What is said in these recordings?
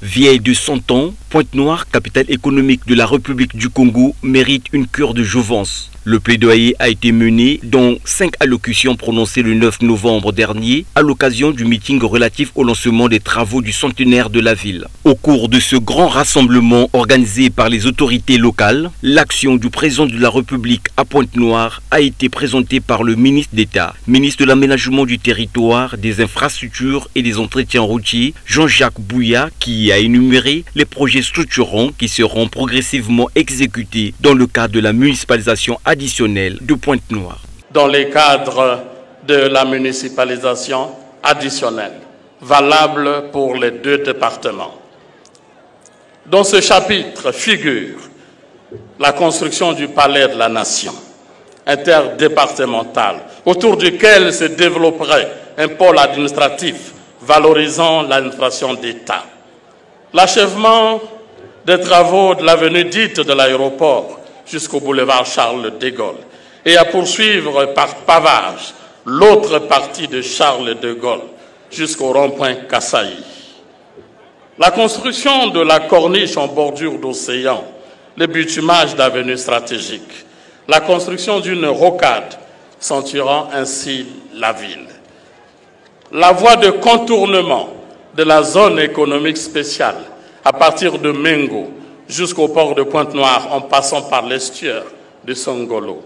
Vieille de 100 ans, Pointe-Noire, capitale économique de la République du Congo, mérite une cure de jouvence. Le plaidoyer a été mené dans 5 allocutions prononcées le 9 novembre dernier à l'occasion du meeting relatif au lancement des travaux du centenaire de la ville. Au cours de ce grand rassemblement organisé par les autorités locales, l'action du président de la République à Pointe-Noire a été présentée par le ministre d'État, ministre de l'Aménagement du Territoire, des Infrastructures et des Entretiens routiers, Jean-Jacques Bouya, qui a énuméré les projets structurants qui seront progressivement exécutés dans le cadre de la municipalisation additionnelle de Pointe-Noire. Dans les cadres de la municipalisation additionnelle, valable pour les 2 départements. Dans ce chapitre figure la construction du palais de la nation interdépartemental, autour duquel se développerait un pôle administratif valorisant l'administration d'État. L'achèvement des travaux de l'avenue dite de l'aéroport jusqu'au boulevard Charles de Gaulle et à poursuivre par pavage l'autre partie de Charles de Gaulle jusqu'au rond-point Kassaï. La construction de la corniche en bordure d'océan, le bitumage d'avenues stratégiques, la construction d'une rocade ceinturant ainsi la ville. La voie de contournement de la zone économique spéciale à partir de Mengo jusqu'au port de Pointe-Noire en passant par l'estuaire de Songolo.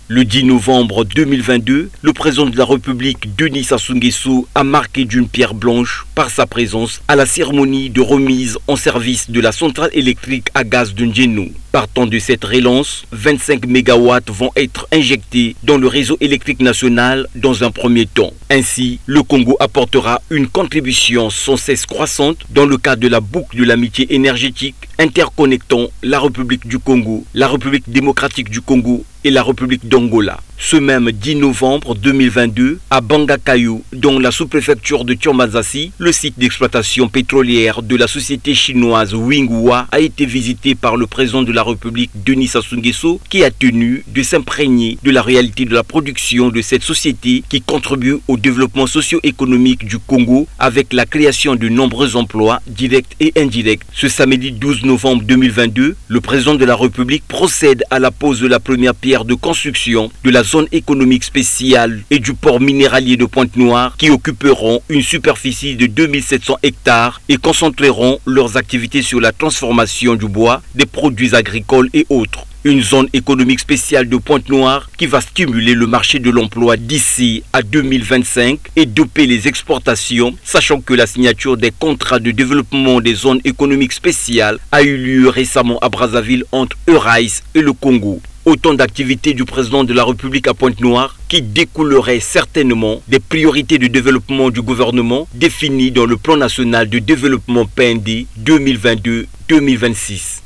Le 10 novembre 2022, le président de la République, Denis Sassou Nguesso, a marqué d'une pierre blanche par sa présence à la cérémonie de remise en service de la centrale électrique à gaz de Ndjenou. Partant de cette relance, 25 MW vont être injectés dans le réseau électrique national dans un premier temps. Ainsi, le Congo apportera une contribution sans cesse croissante dans le cadre de la boucle de l'amitié énergétique interconnectant la République du Congo, la République démocratique du Congo et la République d'Angola. Ce même 10 novembre 2022, à Bangakayou, dans la sous-préfecture de Tiomazassi, le site d'exploitation pétrolière de la société chinoise Winghua a été visité par le président de la République, Denis Sassou Nguesso, qui a tenu de s'imprégner de la réalité de la production de cette société qui contribue au développement socio-économique du Congo avec la création de nombreux emplois directs et indirects. Ce samedi 12 novembre 2022, le président de la République procède à la pose de la première pierre de construction de la zone économique spéciale et du port minéralier de Pointe-Noire qui occuperont une superficie de 2700 hectares et concentreront leurs activités sur la transformation du bois, des produits agricoles et autres. Une zone économique spéciale de Pointe-Noire qui va stimuler le marché de l'emploi d'ici à 2025 et doper les exportations, sachant que la signature des contrats de développement des zones économiques spéciales a eu lieu récemment à Brazzaville entre Euraïs et le Congo. Autant d'activités du président de la République à Pointe-Noire qui découleraient certainement des priorités de développement du gouvernement définies dans le plan national de développement PND 2022-2026.